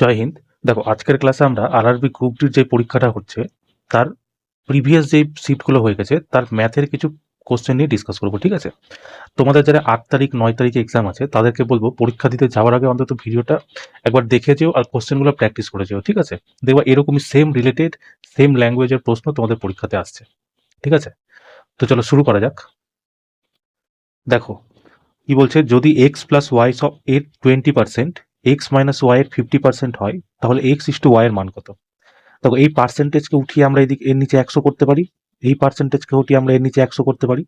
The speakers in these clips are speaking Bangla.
জয় হিন্দ। দেখো, আজকের ক্লাসে আমরা আরআরবি গ্রুপ ডির যে পরীক্ষাটা হচ্ছে তার প্রিভিয়াস যে শিফটগুলো হয়ে গেছে তার ম্যাথের কিছু কোশ্চেন নিয়ে ডিসকাস করবো। ঠিক আছে? তোমাদের যারা 8 তারিখ 9 তারিখে এক্সাম আছে তাদেরকে বলবো পরীক্ষা দিতে যাওয়ার আগে অন্তত ভিডিওটা একবার দেখে যেও আর কোশ্চেনগুলো প্র্যাকটিস করে যেও। ঠিক আছে? দেখবা এরকমই সেম রিলেটেড সেম ল্যাঙ্গুয়েজের প্রশ্ন তোমাদের পরীক্ষাতে আসছে। ঠিক আছে? তো চলো শুরু করা যাক। দেখো কি বলছে, যদি এক্স প্লাস ওয়াই এর 20%, এক্স মাইনাস ওয়াই এর 50% হয়, তাহলে এক্স ইস টু ওয়াই এর মান কত? দেখো, এই পার্সেন্টেজকে উঠিয়ে আমরা এদিকে এর নিচে 100 করতে পারি, এই পার্সেন্টেজকে উঠিয়ে আমরা এর নিচে 100 করতে পারি।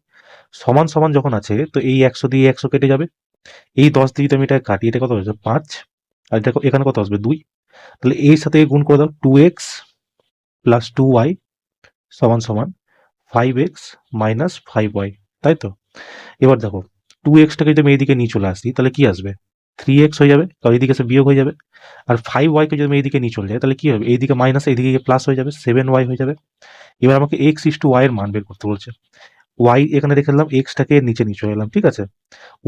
সমান সমান যখন আছে তো এই 100 দিয়ে 100 কেটে যাবে, এই 10 দিয়ে যদি আমি এটা কাটি, এটা কত হচ্ছে 5, আর এটা এখানে কত আসবে 2। তাহলে এর সাথে গুণ করে দাও, 2x প্লাস 2y সমান সমান 5x মাইনাস 5y। তাই তো? এবার দেখো, 2xটাকে যদি আমি এইদিকে নিয়ে চলে আসি তাহলে কি আসবে, 3x হয়ে যাবে, কারণ এইদিকে এসে বিয়োগ হয়ে যাবে। আর 5y-কে যদি আমি এইদিকে নিয়ে চলে যাই তাহলে কি হবে, এইদিকে মাইনাস এইদিকে প্লাস হয়ে যাবে, 7y হয়ে যাবে। এবার আমাকে এক্স ইস টু ওয়াই এর মান বের করতে বলছে। ওয়াই এখানে রেখে দিলাম, এক্সটাকে নিচে নিচে এলাম। ঠিক আছে?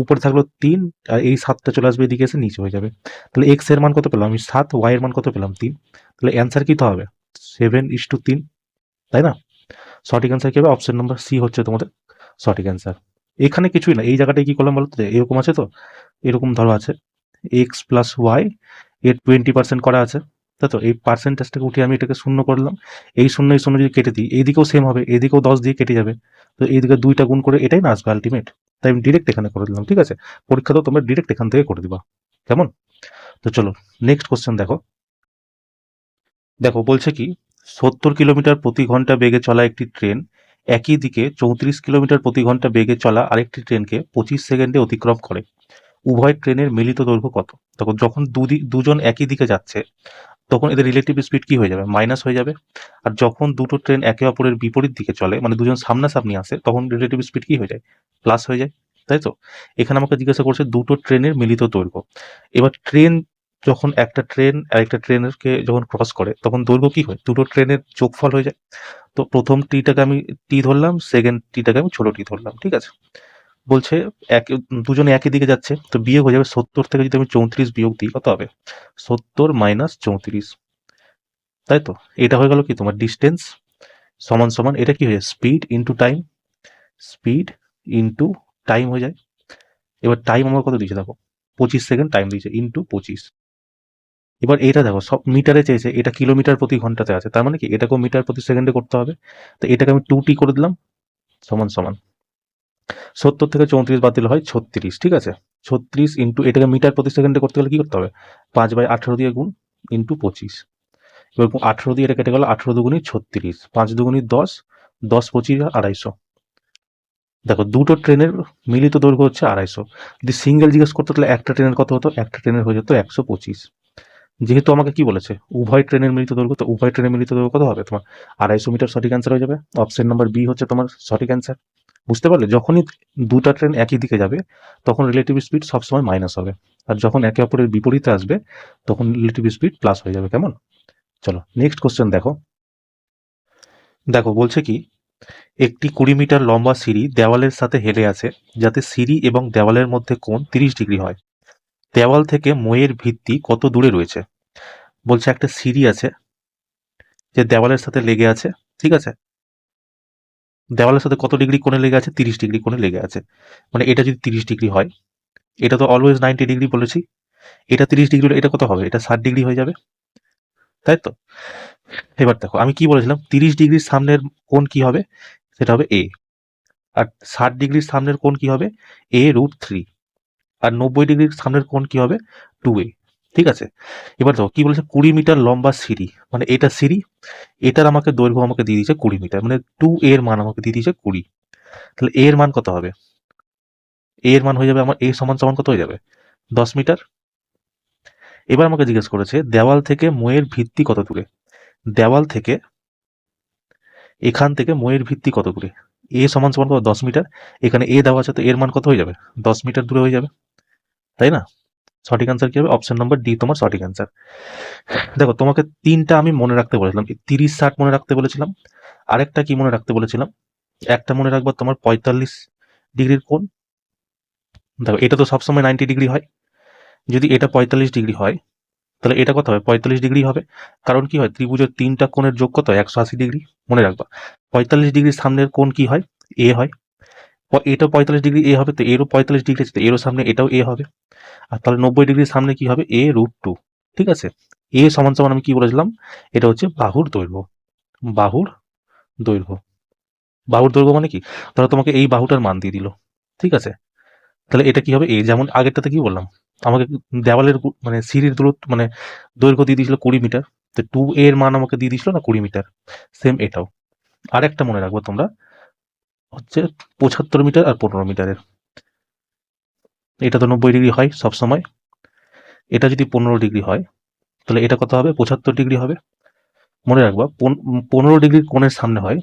উপরে থাকলো 3, আর এই 7টা চলে আসবে এদিকে এসে নিচে হয়ে যাবে। তাহলে এক্স এর মান কত পেলাম আমি 7, ওয়াই এর মান কত পেলাম 3। তাহলে অ্যান্সার কি তো হবে 7:3, তাই না? সঠিক অ্যান্সার কি হবে? অপশন নাম্বার সি হচ্ছে তোমাদের সঠিক অ্যান্সার। এখানে কিছুই না, এই জায়গাটায় কি করলাম বলতো, এরকম আছে তো, এরকম ধরো আছে এক্স প্লাস ওয়াই এর 20% করা আছে, তাই তো? এই পার্সেন্টেজটাকে উঠিয়ে আমি এটাকে শূন্য করলাম। এই শূন্য যদি কেটে দিই, এইদিকেও সেম হবে, এদিকেও 10 দিয়ে কেটে যাবে। তো এইদিকে 2টা গুণ করে এটাই না আসবে আলটিমেট। তাই আমি ডিরেক্ট এখানে করে দিলাম। ঠিক আছে? পরীক্ষা তো তোমরা ডিরেক্ট এখান থেকে করে দিবা। কেমন? তো চলো নেক্সট কোশ্চেন দেখো। দেখো বলছে কি, 70 কিলোমিটার প্রতি ঘন্টা বেগে চলা একটি ট্রেন একই দিকে 34 কিলোমিটার প্রতি ঘন্টা বেগে চলা আরেকটি ট্রেনকে 25 সেকেন্ডে অতিক্রম করে। উভয় ট্রেনের মিলিত দৈর্ঘ্য কত? তখন যখন দুজন একই দিকে যাচ্ছে তখন এদের রিলেটিভ স্পিড কি হয়ে যাবে, মাইনাস হয়ে যাবে। আর যখন দুটো ট্রেন একে অপরের বিপরীত দিকে চলে, মানে দুজন সামনাসামনি আসে, তখন রিলেটিভ স্পিড কি হয়ে যায়, প্লাস হয়ে যায়। তাই তো? এখানে আমাকে জিজ্ঞাসা করছে দুটো ট্রেনের মিলিত দৈর্ঘ্য। এবার ট্রেন যখন একটা ট্রেন আরেকটা ট্রেনকে যখন ক্রস করে তখন দৈর্ঘ্য কি হয়, দুটো ট্রেনের যোগফল হয়ে যায়। তো প্রথম টিটাকে আমি টি ধরলাম, সেকেন্ড টিটাকে আমি ছোট টি ধরলাম। ঠিক আছে? বলছে এক দুজনে একই দিকে যাচ্ছে, তো বিয়োগ হয়ে যাবে 70 থেকে যদি আমি 34 বিয়োগ দিই কত হবে, 70 মাইনাস 34। তাই তো? এটা হয়ে গেল কি তোমার ডিস্টেন্স সমান সমান, এটা কি হয়ে যায় speed into time, speed into time হয়ে যায়। এবার টাইম আমার কত দিয়েছে দেখো, 25 সেকেন্ড টাইম দিয়েছে ইন্টু 25। এবার এটা দেখো সব মিটারে চেয়েছে, এটা কিলোমিটার প্রতি ঘন্টাতে আছে, তার মানে কি এটাকেও মিটার প্রতি সেকেন্ডে করতে হবে। তো এটাকে আমি 2t করে দিলাম সমান সমান 70 থেকে 34 বাদ দিলে হয় 36। ঠিক আছে? 36 ইন্টু এটাকে মিটার প্রতি সেকেন্ডে করতে গেলে কি করতে হবে, 5/18 দিয়ে গুণ ইন্টু 25। এবার 18 দিয়ে এটা কেটে গেল, 18 দুগুণী 36, 5 দুগুণী 10, 10 25 250। দেখো দুটো ট্রেনের মিলিত দৈর্ঘ্য হচ্ছে 250। যদি সিঙ্গেল জিজ্ঞেস করতো তাহলে একটা ট্রেনের কত হতো, একটা ট্রেনের হয়ে যেত 125। যেহেতু আমাকে কি বলেছে উভয় ট্রেনের মিলিত দৈর্ঘ্য, তো উভয় ট্রেনের মিলিত দৈর্ঘ্য কত হবে তোমার 250 মিটার। সঠিক অ্যান্সার হয়ে যাবে, অপশন নাম্বার বি হচ্ছে তোমার সঠিক অ্যান্সার। বুঝতে পারলে? যখনই দুটা ট্রেন একই দিকে যাবে তখন রিলেটিভ স্পিড সবসময় মাইনাস হবে, আর যখন একে অপরের বিপরীতে আসবে তখন রিলেটিভ স্পিড প্লাস হয়ে যাবে। কেমন? চলো নেক্সট কোশ্চেন দেখো। দেখো বলছে কি, একটি 20 মিটার লম্বা সিঁড়ি দেওয়ালের সাথে হেলে আছে, যাতে সিঁড়ি এবং দেওয়ালের মধ্যে কোণ 30 ডিগ্রি হয়। দেওয়াল থেকে মইয়ের ভিত্তি কত দূরে রয়েছে? বলছে একটা সিঁড়ি আছে যে দেওয়ালের সাথে লেগে আছে। ঠিক আছে? দেওয়ালের সাথে কত ডিগ্রি কোণে লেগে আছে, 30 ডিগ্রি কোণে লেগে আছে। মানে এটা যদি 30 ডিগ্রি হয়, এটা তো অলওয়েজ 90 ডিগ্রি বলেছি, এটা 30 ডিগ্রি হলে এটা কত হবে, এটা 60 ডিগ্রি হয়ে যাবে। তাই তো? এবার দেখো আমি কি বলেছিলাম, 30 ডিগ্রির সামনের কোণ কি হবে, সেটা হবে এ। আর 60 ডিগ্রির সামনের কোণ কি হবে, a√3। আর 90 ডিগ্রির সামনের কোণ কি হবে, 2a। ঠিক আছে? এবার দেখো কি বলেছে, 20 মিটার লম্বা সিঁড়ি, মানে এটা সিঁড়ি, এটার আমাকে দৈর্ঘ্য আমাকে দিয়ে দিয়েছে 20 মিটার, মানে 2a এর মান আমাকে দিয়ে দিয়েছে 20। তাহলে a এর মান কত হবে, a এর মান হয়ে যাবে আমার a সমান সমান কত হয়ে যাবে, 10 মিটার। এবার আমাকে জিজ্ঞেস করেছে দেওয়াল থেকে মইয়ের ভিত্তি কত দূরে। দেওয়াল থেকে এখান থেকে মইয়ের ভিত্তি কত দূরে, a সমান সমান কত 10 মিটার। এখানে a দেওয়া আছে তো এর মান কত হয়ে যাবে, 10 মিটার দূরে হয়ে যাবে। তাই না? সঠিক অ্যান্সার কি হবে, অপশন নাম্বার ডি তোমার সঠিক অ্যান্সার। দেখো তোমাকে তিনটা আমি মনে রাখতে বলেছিলাম, 30-60 মনে রাখতে বলেছিলাম, আরেকটা কি মনে রাখতে বলেছিলাম, একটা মনে রাখবো তোমার 45 ডিগ্রির কোণ। দেখো এটা তো সবসময় 90 ডিগ্রি হয়, যদি এটা 45 ডিগ্রি হয় তাহলে এটা কত হবে 45 ডিগ্রি হবে। কারণ কি হয় ত্রিভুজের 3টা কোণের যোগ কত হয় 180 ডিগ্রি, মনে রাখবা। 45 ডিগ্রির সামনের কোণ কি হয় এ হয়, এটা 45 ডিগ্রি এ হবে, তো এরও 45 ডিগ্রি আছে, তো এরও সামনে এটাও এ হবে। আর তাহলে 90 ডিগ্রির সামনে কি হবে a√2। ঠিক আছে, এ সমান সমান আমি কি বলেছিলাম, এটা হচ্ছে বাহুর দৈর্ঘ্য। বাহুর দৈর্ঘ্য, বাহুর দৈর্ঘ্য মানে কি, ধরো তোমাকে এই বাহুটার মান দিয়ে দিল। ঠিক আছে, তাহলে এটা কি হবে এ, যেমন আগেরটাতে কি বললাম, আমাকে দেওয়ালের মানে সিঁড়ির দূরত্ব মানে দৈর্ঘ্য দিয়ে দিয়েছিল 20 মিটার, তো 2a এর মান আমাকে দিয়ে দিয়েছিল না 20 মিটার। সেম এটাও। আর একটা মনে রাখবো তোমরা, হচ্ছে 75 মিটার আর 15 মিটারের, এটা তো 90 ডিগ্রি হয় সবসময়, এটা যদি 15 ডিগ্রি হয় তাহলে এটা কত হবে 75 ডিগ্রি হবে। মনে রাখবা 15 ডিগ্রির কোণের সামনে হয়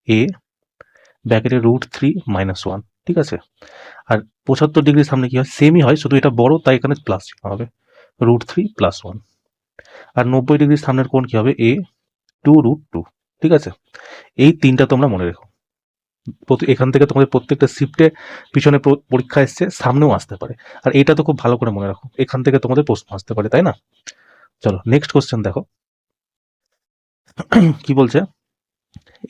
এ ব্র্যাকেটে √3 - 1। ঠিক আছে, আর 75 ডিগ্রির সামনে কি হয় সেমই হয়, শুধু এটা বড় তাই এখানে প্লাস চিহ্ন হবে, √3 + 1। আর 90 ডিগ্রির সামনের কোণ কি হবে a2√2। ঠিক আছে, এই তিনটা তোমরা মনে রেখো। এখান থেকে তোমাদের প্রত্যেকটা শিফটে পিছনে পরীক্ষা এসছে, সামনেও আসতে পারে। আর এটা তো খুব ভালো করে মনে রাখো, এখান থেকে তোমাদের প্রশ্ন আসতে পারে, তাই না? চলো নেক্সট কোশ্চেন দেখো কি বলছে।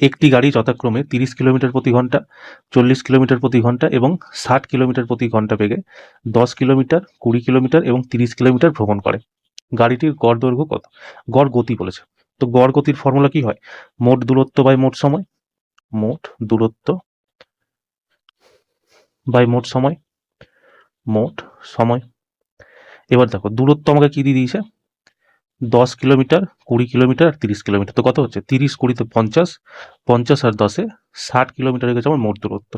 একটি গাড়ি যথাক্রমে 30 কিলোমিটার প্রতি ঘন্টা, 40 কিলোমিটার প্রতি ঘন্টা এবং 60 কিলোমিটার প্রতি ঘন্টা বেগে 10 কিলোমিটার, 20 কিলোমিটার এবং 30 কিলোমিটার ভ্রমণ করে। গাড়িটির গড় দৈর্ঘ্য কত? গড় গতি বলেছে, তো গড় গতির ফর্মুলা কি হয়, মোট দূরত্ব বাই মোট সময়। মোট দূরত্ব বাই মোট সময়, মোট সময়। এবার দেখো দূরত্ব আমাকে কি দিয়ে দিয়েছে, 10 কিলোমিটার, 20 কিলোমিটার আর 30 কিলোমিটার। তো কত হচ্ছে 30 × 20 = 50, 50 আর 10-এ 60 কিলোমিটার হয়ে গেছে আমার মোট দূরত্ব।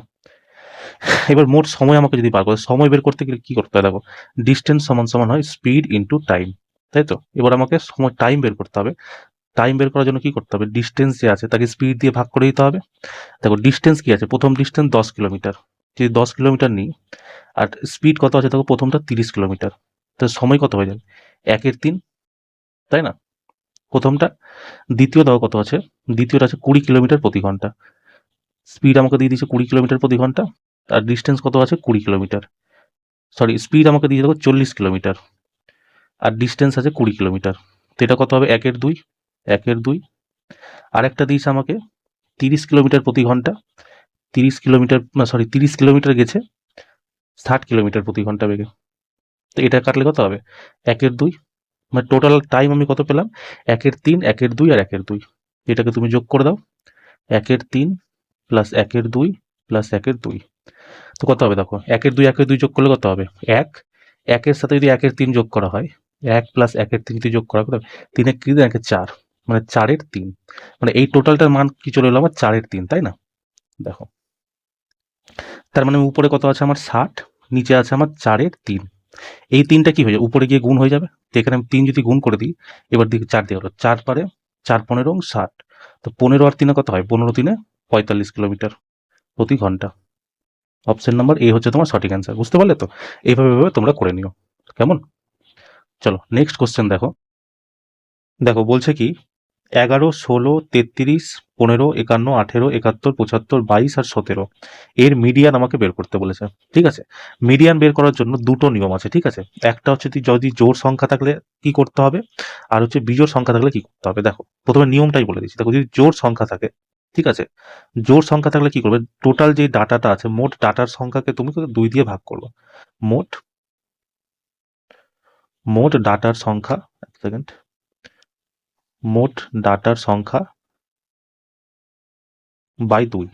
এবার মোট সময় আমাকে যদি বার করতে, সময় বের করতে গেলে কি করতে হয় দেখো, ডিস্টেন্স সমান সমান হয় স্পিড ইন্টু টাইম, তাই তো? এবার আমাকে সময় টাইম বের করতে হবে। টাইম বের করার জন্য কি করতে হবে, ডিস্টেন্স যে আছে তাকে স্পিড দিয়ে ভাগ করে দিতে হবে। দেখো ডিস্টেন্স কি আছে, প্রথম ডিস্টেন্স 10 কিলোমিটার, যদি 10 কিলোমিটার নিই, আর স্পিড কত আছে দেখো, প্রথমটা 30 কিলোমিটার, তো সময় কত হয়ে যাবে 1/3, তাই না? প্রথমটা। দ্বিতীয় দাও কত আছে, দ্বিতীয়টা আছে 20 কিলোমিটার প্রতি ঘন্টা, স্পিড আমাকে দিয়ে দিয়েছে 20 কিলোমিটার প্রতি ঘন্টা, আর ডিস্টেন্স কত আছে 20 কিলোমিটার, সরি স্পিড আমাকে দিয়ে দেবো 40 কিলোমিটার, আর ডিস্টেন্স আছে 20 কিলোমিটার। তো এটা কত হবে 1/2, 1/2। আরেকটা দিয়েছে আমাকে 30 কিলোমিটার প্রতি ঘন্টা, 30 কিলোমিটার না সরি 30 কিলোমিটার গেছে 60 কিলোমিটার প্রতি ঘন্টা বেগে, তো এটা কাটলে কত হবে 1/2। মানে টোটাল টাইম আমি কত পেলাম 1/3, 1/2 আর 1/2। এটাকে তুমি যোগ করে দাও, 1/3 প্লাস 1/2 প্লাস 1/2, তো কত হবে দেখো 1/2 1/2 যোগ করলে কত হবে 1, 1-এর সাথে যদি 1/3 যোগ করা হয়, 1 প্লাস 1/3 যদি যোগ করা হয়, 3 কি 4, মানে 4/3, মানে এই টোটালটার মান কি চলে এলো আমার 4/3, তাই না? দেখো তার মানে উপরে কত আছে আমার 60, নিচে আছে আমার 4/3। এই 3টা কি হয়ে যাবে উপরে গিয়ে গুণ হয়ে যাবে, তো এখানে আমি 3 যদি গুণ করে দিই, এবার দিকে 4 দিয়ে হলো 4 পারে 4 15 60, তো 15 আর 3 কত হয় 15 × 45 কিলোমিটার প্রতি ঘন্টা। অপশন নাম্বার এ হচ্ছে তোমার সঠিক অ্যান্সার। বুঝতে পারলে তো? এইভাবে তোমরা করে নিও, কেমন? চলো নেক্সট কোশ্চেন দেখো। দেখো বলছে কি 11, 16, 33, 15, 51, 18, 71, 75, 22 আর 17 এর মিডিয়ান আমাকে বের করতে বলেছে। ঠিক আছে, মিডিয়ান বের করার জন্য দুটো নিয়ম আছে। ঠিক আছে, একটা হচ্ছে যদি জোড় সংখ্যা থাকলে কি করতে হবে, আর হচ্ছে বিজোড় সংখ্যা থাকলে কি করতে হবে। দেখো প্রথমে নিয়মটাই বলে দিচ্ছি। দেখো যদি জোড় সংখ্যা থাকে, ঠিক আছে, জোড় সংখ্যা থাকলে কি করবে, টোটাল যে ডাটাটা আছে মোট ডাটার সংখ্যাকে তুমি 2 দিয়ে ভাগ করবে। মোট মোট ডাটার সংখ্যা, এক সেকেন্ড, মোট ডাটার সংখ্যা বাই 2।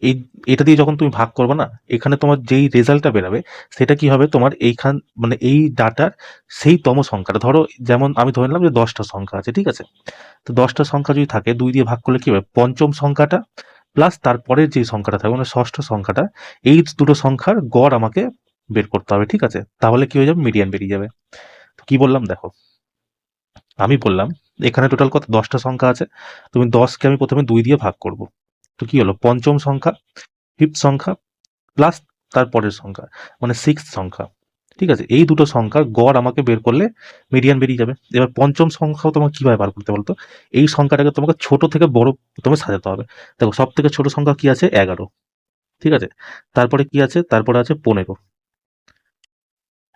এই এটা দিয়ে যখন তুমি ভাগ করবে না, এখানে তোমার যেই রেজাল্টটা বেরাবে সেটা কি হবে তোমার এইখান মানে এই ডাটার সেই তম সংখ্যাটা। ধরো যেমন আমি ধরে নিলাম যে 10টা সংখ্যা আছে, ঠিক আছে, তো 10টা সংখ্যা যদি থাকে 2 দিয়ে ভাগ করলে কি হবে পঞ্চম সংখ্যাটা প্লাস তারপরের যে সংখ্যাটা থাকবে মানে ষষ্ঠ সংখ্যাটা, এই দুটো সংখ্যার গড় আমাকে বের করতে হবে। ঠিক আছে, তাহলে কি হয়ে যাবে মিডিয়ান বেরিয়ে যাবে। তো কি বললাম দেখো, আমি বললাম এখানে টোটাল কত 10টা সংখ্যা আছে, তুমি 10কে আমি প্রথমে 2 দিয়ে ভাগ করব, তো কি হলো পঞ্চম সংখ্যা, ফিফথ সংখ্যা প্লাস তারপরের সংখ্যা মানে সিক্স সংখ্যা। ঠিক আছে, এই দুটো সংখ্যার গড় আমাকে বের করলে মিডিয়ান বেরিয়ে যাবে। এবার পঞ্চম সংখ্যাও তোমাকে কিভাবে বার করতে বলতো, এই সংখ্যাটাকে তোমাকে ছোট থেকে বড় প্রথমে সাজাতে হবে। দেখো সব থেকে ছোট সংখ্যা কি আছে 11, ঠিক আছে, তারপরে কি আছে, তারপরে আছে 15,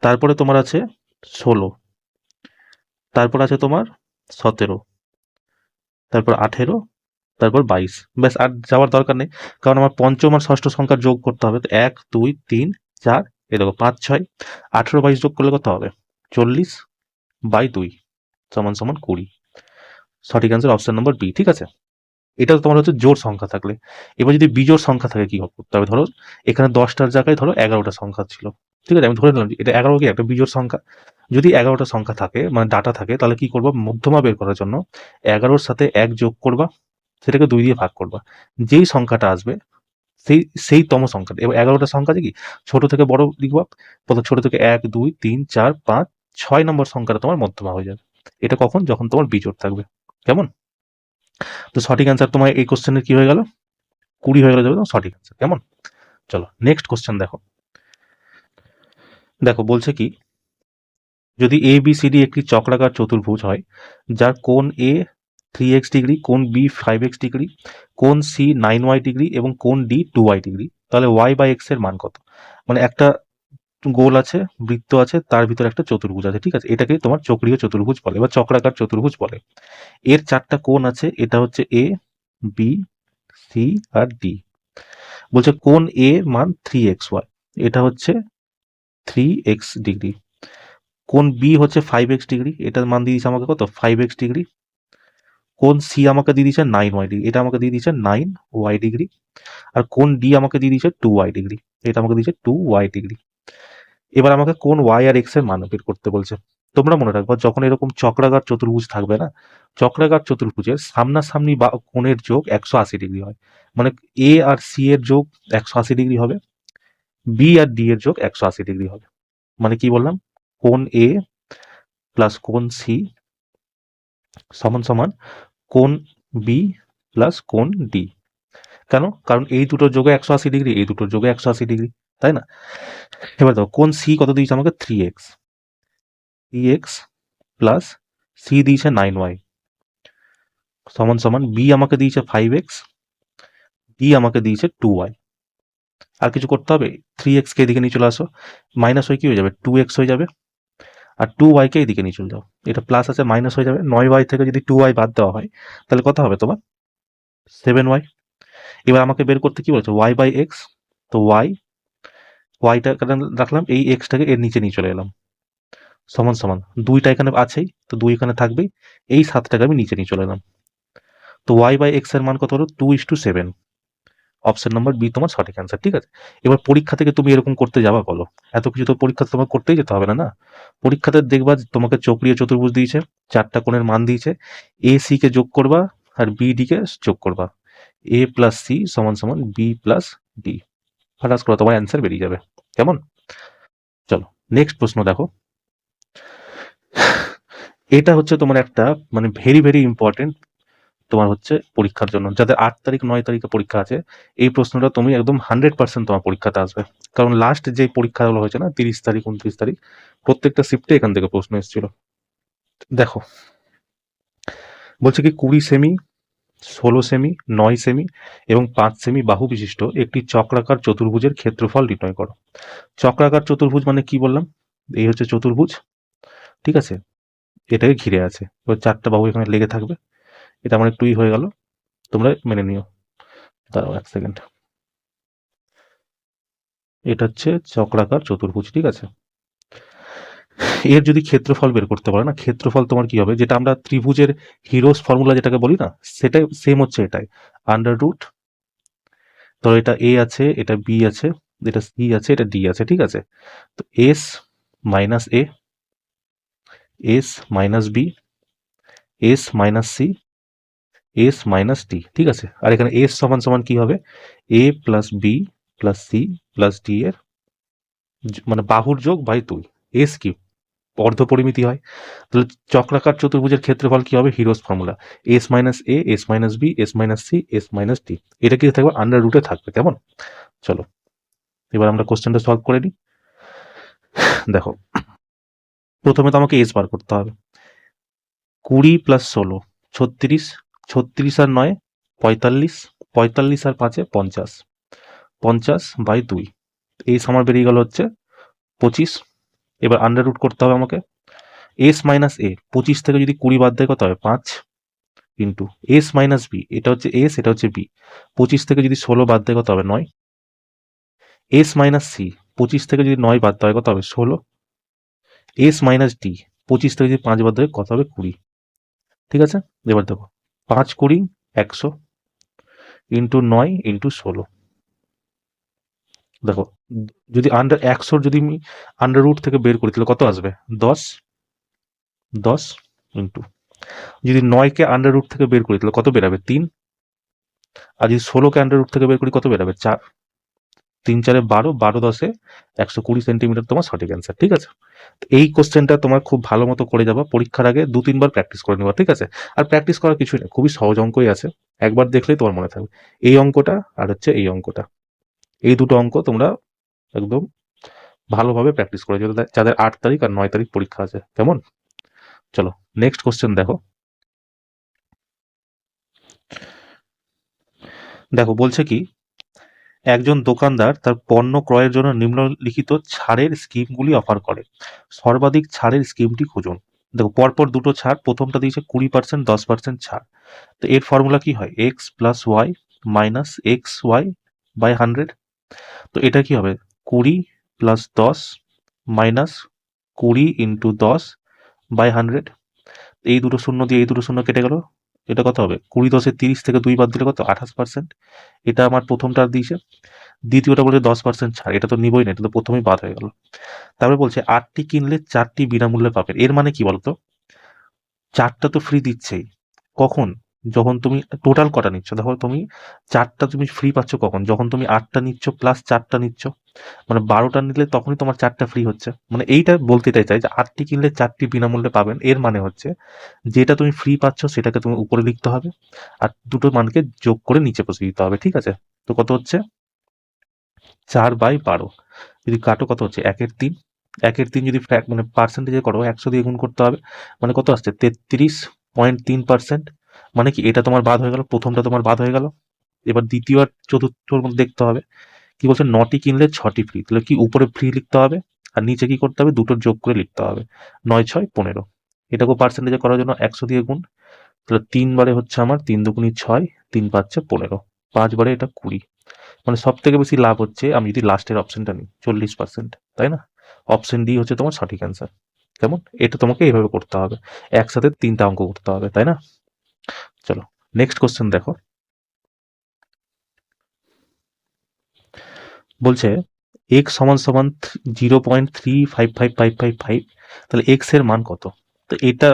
তারপরে তোমার আছে 16, তারপর আছে তোমার 17, তারপর 18, তারপর 22। ব্যাস, আর যাওয়ার দরকার নেই, কারণ আমার পঞ্চম আর ষষ্ঠ সংখ্যার যোগ করতে হবে। তো 1 2 3 4, এ দেখো 5 6, 18 22 যোগ করলে কত হবে? 40/2 সমান সমান 20। সঠিক অ্যান্সার অপশন নম্বর বি। ঠিক আছে, এটা তো তোমার হচ্ছে জোড় সংখ্যা থাকলে। এবার যদি বিজোড় সংখ্যা থাকে কি করতে হবে? ধরো এখানে 10টার জায়গায় ধরো 11টা সংখ্যা ছিল, ঠিক আছে, আমি ধরে নিলাম যে এটা 11 কি একটা বিজোড় সংখ্যা। যদি 11টা সংখ্যা থাকে, মানে ডাটা থাকে, তাহলে কি করবো? মধ্যমা বের করার জন্য 11-র সাথে 1 যোগ করবা, সেটাকে 2 দিয়ে ভাগ করবা। যেই সংখ্যাটা আসবে সেই সেই তম সংখ্যাটা। এবার 11টা সংখ্যা কি ছোট থেকে বড় লিখবা, প্রথম ছোট থেকে 1 2 3 4 5 6 নম্বর সংখ্যাটা তোমার মধ্যমা হয়ে যাবে। এটা কখন? যখন তোমার বিজোড় থাকবে। কেমন? তো সঠিক অ্যান্সার তোমার এই কোশ্চেনের কি হয়ে গেল? 20 হয়ে গেল, যাবে তোমার সঠিক অ্যান্সার। কেমন? চলো নেক্সট কোশ্চেন দেখো। দেখো বলছে কি, যদি এ বি সি ডি একটি চক্রাকার চতুর্ভুজ হয়, যার কোণ এ 3x ডিগ্রি, কোণ বি 5x ডিগ্রি, কোণ সি 9y ডিগ্রি এবং কোণ ডি 2y ডিগ্রি, তাহলে y/x এর মান কত? মানে একটা গোল আছে, বৃত্ত আছে, তার ভিতরে একটা চতুর্ভুজ আছে, ঠিক আছে, এটাকে তোমার চক্রীয় চতুর্ভুজ বলে বা চক্রাকার চতুর্ভুজ বলে। এর 4টা কোণ আছে, এটা হচ্ছে এ, বি, সি আর ডি। বলছে কোণ এ মান 3xy, এটা হচ্ছে 3x ডিগ্রি। কোণ বি হচ্ছে 5x ডিগ্রি, এটার মান দিয়ে দিচ্ছে আমাকে কত? 5x degree. কোণ সি আমাকে দিয়ে দিচ্ছে 9y ডিগ্রি, এটা আমাকে দিয়ে দিচ্ছে 9y ডিগ্রি। আর কোণ ডি আমাকে দিয়ে দিচ্ছে 2y ডিগ্রি, এটা আমাকে দিচ্ছে 2y ডিগ্রি। এবার আমাকে কোণ y আর x এর মান বের করতে বলছে। তোমরা মনে রাখবা, যখন এরকম চক্রাকার চতুর্ভুজ থাকবে না, চক্রাকার চতুর্ভুজের সামনাসামনি বা কোণের যোগ 180 ডিগ্রি হয়। মানে এ আর সি এর যোগ 180 ডিগ্রি হবে, বি আর ডি এর যোগ 180 ডিগ্রি হবে। মানে কি বললাম? কোণ এ প্লাস কোণ সি সমান সমান কোণ বি প্লাস কোণ ডি। কেন? কারণ এই দুটোর যোগে 180 ডিগ্রি, এই দুটোর যোগে 180 ডিগ্রি, তাই না? এবার দেখো কোণ সি কত দিয়েছে আমাকে? 3x প্লাস সি দিয়েছে 9y সমান সমান বি আমাকে দিয়েছে 5x, ডি আমাকে দিয়েছে 2y। আর কিছু করতে হবে? 3x কে এদিকে নিয়ে চলে আসো, মাইনাস হয়ে কি হয়ে যাবে? 2x হয়ে যাবে। আর 2y কে এদিকে নিয়ে চলে যাও, এটা প্লাস আছে মাইনাস হয়ে যাবে। 9y থেকে যদি 2y বাদ দেওয়া হয়, তাহলে কত হবে তোমার? 7y। এবার আমাকে বের করতে কি বলেছে? y/x। তো ওয়াইটা রাখলাম, এই এক্সটাকে এর নিচে নিয়ে চলে এলাম, সমান সমান 2টা এখানে আছেই, তো 2 এখানে থাকবেই, এই 7টাকে আমি নিচে নিয়ে চলে এলাম। তো y/x এর মান কত হলো? 2:7। অপশন নম্বর বি তোমার সঠিক অ্যান্সার। ঠিক আছে, এবার পরীক্ষা থেকে তুমি এরকম করতে যাবা? বলো, এত কিছু তো পরীক্ষা তোমাকে করতেই যেতে হবে না, না? পরীক্ষাতে দেখবা তোমাকে চক্রীয় চতুর্ভুজ দিয়েছে, 4টা কোণের মান দিয়েছে, এ সি কে যোগ করবা আর বি ডি কে যোগ করবা, এ প্লাস সি সমান সমান বি প্লাস ডি। ফাটাস করে তোমার অ্যান্সার বেরিয়ে যাবে। কেমন? চলো নেক্সট প্রশ্ন দেখো। এটা হচ্ছে তোমার একটা মানে ভেরি ভেরি ইম্পর্টেন্ট তোমার হচ্ছে পরীক্ষার জন্য, যাদের 8 তারিখ 9 তারিখে পরীক্ষা আছে, এই প্রশ্নটা তুমি একদম 100% তোমার পরীক্ষাতে আসবে। কারণ লাস্ট যে পরীক্ষাগুলো হয়েছে না, 30 তারিখ 29 তারিখ, প্রত্যেকটা শিফটে এখান থেকে প্রশ্ন এসেছিল। দেখো বলছে কি, 20 সেমি, 16 সেমি, 9 সেমি এবং 5 সেমি বাহু বিশিষ্ট একটি চক্রাকার চতুর্ভুজের ক্ষেত্রফল নির্ণয় করো। চক্রাকার চতুর্ভুজ মানে কি বললাম? এই হচ্ছে চতুর্ভুজ, ঠিক আছে, এটাকে ঘিরে আছে, এবার 4টা বাহু এখানে লেগে থাকবে। এটা আমার একটুই হয়ে গেল, তোমরা মেনে নিও। দাঁড়াও 1 সেকেন্ড। এটা হচ্ছে চক্রাকার চতুর্ভুজ, ঠিক আছে। এর যদি ক্ষেত্রফল বের করতে পারো না, ক্ষেত্রফল তোমার কি হবে? যেটা আমরা ত্রিভুজের হিরোস ফর্মুলা যেটাকে বলি না, সেটাই সেম হচ্ছে এটাই, আন্ডার রুট। ধরো এটা এ আছে, এটা বি আছে, এটা সি আছে, এটা ডি আছে, ঠিক আছে। তো S minus A, S minus B, S minus C, S minus D, ঠিক আছে। আর এখানে এস সমান সমান কি হবে? A plus B plus C plus D এর মানে বাহুর যোগ বাই 2। এস কি অর্ধপরিমিতি হয়, তাহলে চক্রাকার চতুর্ভুজের ক্ষেত্রফল কি হবে? Hero's formula, S minus A, S minus B, S minus C, S minus D. এটা কি থাকবে? আন্ডার রুটে থাকবে। কেমন? চলো এবার আমরা কোশ্চেনটা সলভ করে নিই। দেখো প্রথমে তো আমাকে এস বার করতে হবে। 20 প্লাস 16 36, 36 আর 9 45, 45 আর 5 50, 50/2। এস আমার বেরিয়ে গেল হচ্ছে 25। এবার আন্ডার রুট করতে হবে আমাকে, এস মাইনাস এ 25 থেকে যদি 20 বাদ দেয় কত হবে 5 ইন্টু এস মাইনাস বি, এটা হচ্ছে এস এটা হচ্ছে বি, 25 থেকে যদি 16 বাদ দেয় কত হবে 9, এস মাইনাস সি 25 থেকে যদি 9 বাদ দেয় কত হবে 16, এস মাইনাস ডি 25 থেকে যদি 5 বাদ দেয় কত হবে 20। ঠিক আছে, এবার দেখো 5 20 100 ইন্টু 9 ইন্টু 16। দেখো যদি আন্ডার 100 যদি আমি আন্ডার রুট থেকে বের করি তাহলে কত আসবে 10, 10 ইন্টু যদি 9কে আন্ডার রুট থেকে বের করি তাহলে কত বেরাবে 3, আর যদি 16কে আন্ডার রুট থেকে বের করি কত বেরাবে 4, 3 4 12, 12 10 120 সেন্টিমিটার তোমার সঠিক অ্যান্সার। ঠিক আছে, এই কোশ্চেনটা তোমার খুব ভালো মতো করে যাবা, পরীক্ষার আগে 2-3 বার প্র্যাকটিস করে নেবা। ঠিক আছে, আর প্র্যাকটিস করার কিছুই নেই, খুবই সহজ অঙ্কই আছে, একবার দেখলেই তোমার মনে থাকবে। এই অঙ্কটা আর হচ্ছে এই অঙ্কটা, এই দুটো অঙ্ক তোমরা একদম ভালোভাবে প্র্যাকটিস করে যাদের 8 তারিখ আর 9 তারিখ পরীক্ষা আছে। কেমন? চলো নেক্সট কোশ্চেন দেখো। দেখো বলছে কি, একজন দোকানদার তার পণ্য ক্রয়ের জন্য নিম্নলিখিত ছাড়ের স্কিমগুলি অফার করে, সর্বাধিক ছাড়ের স্কিমটি খুঁজুন। দেখো পরপর দুটো ছাড়, প্রথমটা দিয়েছে 20% 10% ছাড়। তো এর ফর্মুলা কি হয়, X plus Y minus X Y by 100। তো এটা কি হবে 20 প্লাস 10 মাইনাস 20 ইন্টু 10 বাই 100। এই দুটো শূন্য দিয়ে এই দুটো শূন্য কেটে গেল, এটা কত হবে 20 10 30 থেকে 2 বাদ দিলে কত 28%। এটা আমার প্রথমটা দিয়েছে, দ্বিতীয়টা বলে 10% ছাড়, এটা তো নিবই না, এটা তো প্রথমেই বাদ হয়ে গেল। তারপরে বলছে 8টি কিনলে 4টি বিনামূল্যে পাবেন। এর মানে কি বলতো, 4টা তো ফ্রি দিচ্ছেই, কখন, যখন তুমি টোটাল কটা নিচ্ছ, দেখো তুমি 4টা তুমি ফ্রি পাচ্ছ কখন, যখন তুমি 8টা নিচ্ছ প্লাস 4টা নিচ্ছ, মানে 12টা নিলে তখনই তোমার 4টা ফ্রি হচ্ছে। মানে এইটা বলতে চাই যে 8টি কিনলে 4টি বিনামূল্যে পাবেন, এর মানে হচ্ছে যেটা তুমি ফ্রি পাচ্ছ সেটাকে তুমি উপরে লিখতে হবে আর দুটো মানকে যোগ করে নিচে বসিয়ে দিতে হবে। ঠিক আছে, তো কত হচ্ছে 4/12, যদি কাটো কত হচ্ছে 1/3, 1/3 যদি মানে পার্সেন্টেজে করো 100 দিয়ে গুণ করতে হবে, মানে কত আসছে 33.3%। মানে কি এটা তোমার বাদ হয়ে গেল, প্রথমটা তোমার বাদ হয়ে গেল। এবার দ্বিতীয় আর চতুর্থর মধ্যে দেখতে হবে, কি বলছে 9টি কিনলে 6টি ফ্রি, তাহলে কি উপরে ফ্রি লিখতে হবে আর নিচে কি করতে হবে দুটোর যোগ করে লিখতে হবে, 9 6 15। এটাকে পার্সেন্টেজে করার জন্য 100 দিয়ে গুণ, তাহলে 3 বারে হচ্ছে আমার 3 দুগুণী 6, 3 5 15, 5 বারে এটা 20। মানে সব থেকে বেশি লাভ হচ্ছে আমি যদি লাস্টের অপশনটা নিই 40%, তাই না? অপশন ডি হচ্ছে তোমার সঠিক অ্যান্সার। কেমন? এটা তোমাকে এইভাবে করতে হবে, একসাথে 3টা অঙ্ক করতে হবে, তাই না? চলো নেক্সট কোশ্চেন দেখো। বলছে x সমান সমান 0.355555, তাহলে x এর মান কত? তো এটা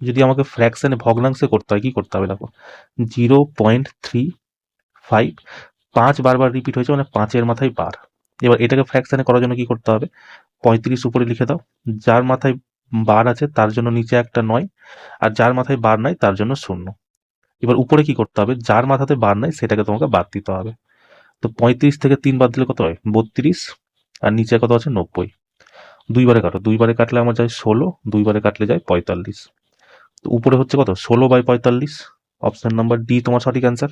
যদি আমাকে ফ্র্যাকশনে ভগ্নাংশে করতে হয় কি করতে হবে, দেখো 0.35, 5 বারবার রিপিট হয়েছে মানে 5-এর মাথায় বার। এবার এটাকে ফ্র্যাকশনে করার জন্য কি করতে হবে, 35 উপরে লিখে দাও, যার মাথায় বার আছে তার জন্য নিচে একটা 9, আর যার মাথায় বার নাই তার জন্য 0। এবার উপরে কি করতে হবে, যার মাথাতে বার নাই সেটাকে তোমাকে বাদ দিতে হবে। তো 35 থেকে 3 বাদ দিলে কত হয় 32, আর নিচে কত আছে 90। দুইবারে কাটো, দুইবারে কাটলে আমার যায় 16, দুইবারে কাটলে যায় 45। তো উপরে হচ্ছে কত 16/45, অপশন নাম্বার ডি তোমার সঠিক অ্যান্সার,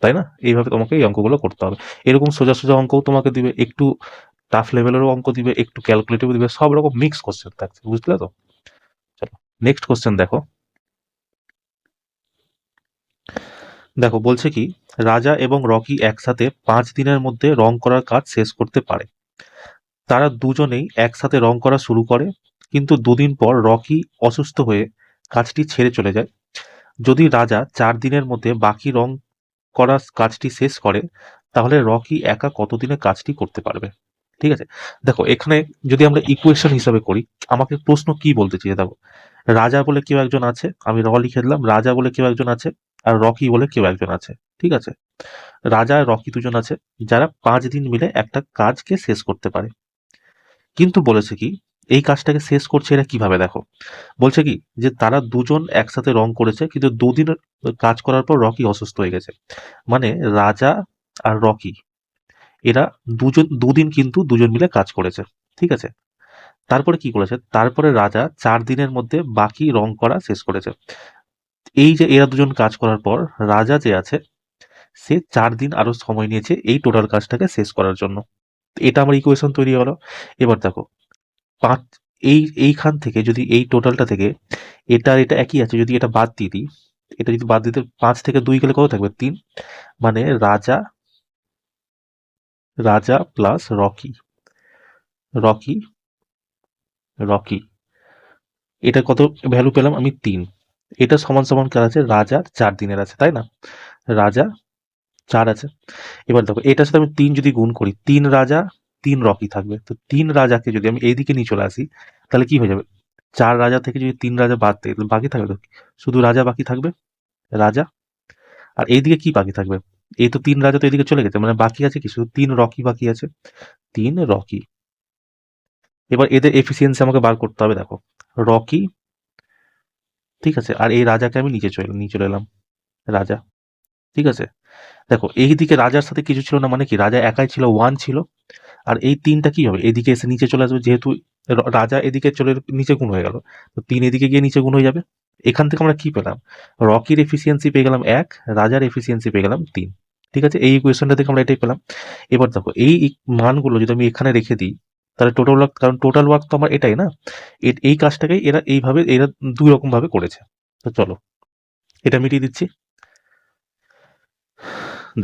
তাই না? এইভাবে তোমাকে এই অঙ্কগুলো করতে হবে। এরকম সোজা সোজা অঙ্কও তোমাকে দিবে, একটু টাফ লেভেলেরও অঙ্ক দিবে, একটু ক্যালকুলেটিভ দিবে, সব রকম মিক্স কোশ্চেন থাকছে, বুঝলে তো? চলো নেক্সট কোশ্চেন দেখো। দেখো বলছে কি, রাজা এবং রকি একসাথে 5 দিনের মধ্যে রং করার কাজ শেষ করতে পারে। তারা দুজনেই একসাথে রং করা শুরু করে, কিন্তু 2 দিন পর রকি অসুস্থ হয়ে কাজটি ছেড়ে চলে যায়। যদি রাজা 4 দিনের মধ্যে বাকি রং করা কাজটি শেষ করে, তাহলে রকি একা কতদিনে কাজটি করতে পারবে? ঠিক আছে, দেখো এখানে যদি আমরা ইকুয়েশন হিসাবে করি, আমাকে প্রশ্ন কি বলতে চেয়ে, দেখো রাজা বলে কেউ একজন আছে, আমি লিখে দিলাম রাজা বলে কেউ একজন আছে, আর রকি বলে কেউ একজন আছে। ঠিক আছে, রাজা আর রকি দুজন আছে যারা 5 দিন মিলে একটা কাজকে শেষ করতে পারে। কিন্তু বলেছে কি, এই কাজটাকে শেষ করছে এরা কিভাবে, দেখো বলছে কি যে তারা দুজন একসাথে রং করেছে, কিন্তু 2 দিন কাজ করার পর রকি অসুস্থ হয়ে গেছে। মানে রাজা আর রকি এরা দুজন 2 দিন কিন্তু দুজন মিলে কাজ করেছে। ঠিক আছে, তারপরে কি করেছে, তারপরে রাজা 4 দিনের মধ্যে বাকি রং করা শেষ করেছে। এই যে এরা দুজন কাজ করার পর রাজা যে আছে সে 4 দিন আরো সময় নিয়েছে এই টোটাল কাজটাকে শেষ করার জন্য। এটা আমার ইকুয়েশন তৈরি হলো। এবার দেখো 5 এইখান থেকে যদি এই টোটালটা থেকে এটা আর এটা একই আছে, যদি এটা বাদ দিয়ে দিই, এটা যদি বাদ দিতে 5 থেকে 2 গেলে কত থাকবে? 3। মানে রাজা রাজা প্লাস রকি রকি রকি এটা কত ভ্যালু পেলাম আমি? 3। এটা সমান সমান কার আছে? রাজার 4 দিনের আছে, তাই না? রাজা 4 আছে। এবার দেখো এটার সাথে আমি 3 যদি গুণ করি, 3 রাজা 3 রকি থাকবে। তো 3 রাজাকে যদি আমি এইদিকে নিয়ে চলে আসি, তাহলে কি হয়ে যাবে? 4 রাজা থেকে যদি 3 রাজা বাদ দেয়, তাহলে বাকি থাকবে তো শুধু রাজা বাকি থাকবে, রাজা। আর এইদিকে কি বাকি থাকবে? এই তো 3 রাজা তো এদিকে চলে গেছে, মানে বাকি আছে কি? শুধু 3 রকি বাকি আছে, 3 রকি। এবার এদের এফিসিয়েন্সি আমাকে বার করতে হবে। দেখো রকি, ঠিক আছে, আর এই রাজাকে আমি নিয়ে চলে এলাম, রাজা, ঠিক আছে। দেখো এইদিকে রাজার সাথে কিছু ছিল না, মানে কি রাজা একাই ছিল, 1 ছিল। আর এই 3টা কি হবে? এদিকে এসে নিচে চলে আসবে, যেহেতু রাজা এদিকে চলে নিচে গুণ হয়ে গেল, তো 3 এদিকে গিয়ে নিচে গুণ হয়ে যাবে। এখান থেকে আমরা কি পেলাম? রকির এফিসিয়েন্সি পেয়ে গেলাম 1, রাজার এফিসিয়েন্সি পেয়ে গেলাম 3। ঠিক আছে, এই ইকুয়েশনটা থেকে আমরা এটাই পেলাম। এবার দেখো এই মানগুলো যদি আমি এখানে রেখে দিই, তাহলে টোটাল ওয়ার্ক, কারণ টোটাল ওয়ার্ক তো আমার এটাই না, এই কাজটাকেই এরা দুই রকম ভাবে করেছে। তো চলো এটা মিটিয়ে দিচ্ছি।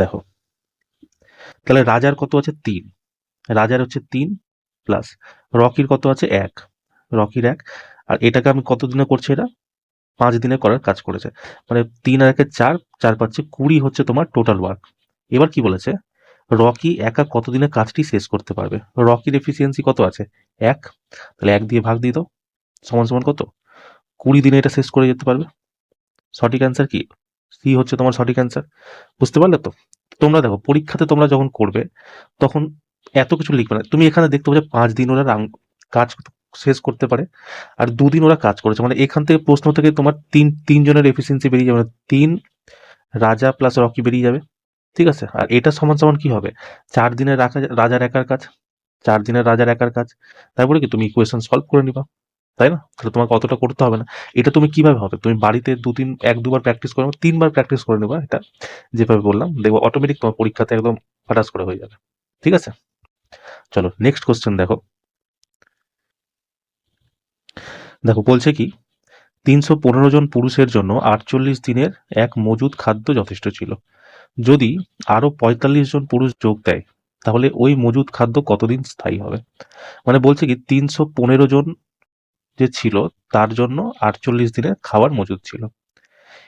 দেখো তাহলে রাজার কত আছে? 3। রাজার হচ্ছে 3 প্লাস রকির কত আছে? 1, রকির 1। আর এটাকে আমি কত দিনে করছি? এটা 5 দিনে করার কাজ করেছে। মানে 3 আর 1 4, 4 5 20 হচ্ছে তোমার টোটাল ওয়ার্ক। এবার কি বলেছে? রকি একা কত দিনে কাজটি শেষ করতে পারবে? রকির এফিসিয়েন্সি কত আছে? 1। তাহলে 1 দিয়ে ভাগ দিয়ে দাও, সমান সমান কত? 20 দিনে এটা শেষ করে যেতে পারবে। সঠিক অ্যান্সার কি? সি হচ্ছে তোমার সঠিক অ্যান্সার। বুঝতে পারলে তো? তোমরা দেখো পরীক্ষাতে তোমরা যখন করবে, তখন এত কিছু লিখবে না। তুমি এখানে দেখতে পাচ্ছ 5 দিন ওরা কাজ শেষ করতে পারে, আর 2 দিন ওরা কাজ করেছে। মানে এখান থেকে প্রশ্ন থেকে তোমার তিন জনের এফিসিয়েন্সি বেরিয়ে যাবে, মানে 3 রাজা প্লাস রকি বেরিয়ে যাবে। ঠিক আছে, আর এটা সমান সমান কি হবে? 4 দিনের রাজার একার কাজ, 4 দিনের রাজার একার কাজ। তারপরে কি তুমি ইকুয়েশন সলভ করে নিবা, তাই না? তাহলে তোমাকে অতটা করতে হবে না। এটা তুমি কিভাবে হবে? তুমি বাড়িতে 1-2 বার প্র্যাকটিস করে নেবে, 3 বার প্র্যাকটিস করে নেবা। এটা যেভাবে বললাম, দেখবো অটোমেটিক তোমার পরীক্ষাতে একদম ফাটাস করে হয়ে যাবে। ঠিক আছে, চলো নেক্সট কোশ্চেন দেখো। দেখো বলছে কি, 315 জন পুরুষের জন্য 48 দিনের এক মজুদ খাদ্য যথেষ্ট ছিল। যদি আরো 45 জন পুরুষ যোগ দেয়, তাহলে ওই মজুদ খাদ্য কতদিন স্থায়ী হবে? মানে বলছে কি 315 জন যে ছিল, তার জন্য 48 দিনের খাবার মজুদ ছিল।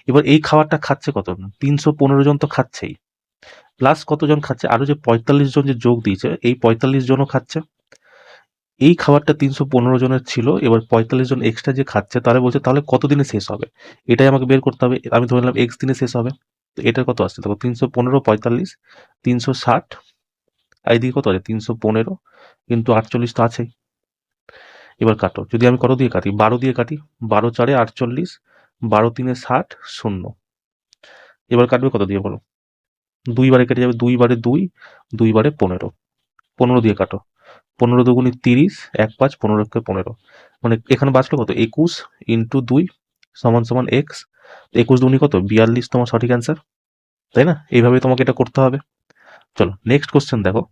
এবার এই খাবারটা খাচ্ছে কতজন? 315 জন তো খাচ্ছেই, প্লাস কতজন খাচ্ছে? আরো যে 45 জন যে যোগ দিয়েছে, এই 45 জনও খাচ্ছে। এই খাবারটা 315 জনের ছিল, এবার 45 জন এক্সট্রা যে খাচ্ছে, তারা বলছে তাহলে কতদিনে শেষ হবে? এটাই আমাকে বের করতে হবে। আমি ধরে নিলাম এক্স দিনে শেষ হবে। তো এটার কত আসছে? দেখো 315 45 360, আর এদিকে কত আছে? 315 কিন্তু 48 তো আছেই। এবার কাটো, যদি আমি কত দিয়ে কাটি? 12 দিয়ে কাটি। 12 4 48, 12 3 60, 0। এবার কাটবে কত দিয়ে বলো? 2 বারে কেটে যাবে, 2 বারে 2, 2 বারে 15, 15 দিয়ে কাটো। 15 দুগুণে 30, 1 5, 15 কে 15, মানে এখানে বাঁচলো কত? 21 ইন্টু 2 সমান সমান এক্স। 21 দুগুণে কত? 42 তোমার সঠিক অ্যান্সার, তাই না? এইভাবে তোমাকে এটা করতে হবে। চলো নেক্সট কোশ্চেন দেখো।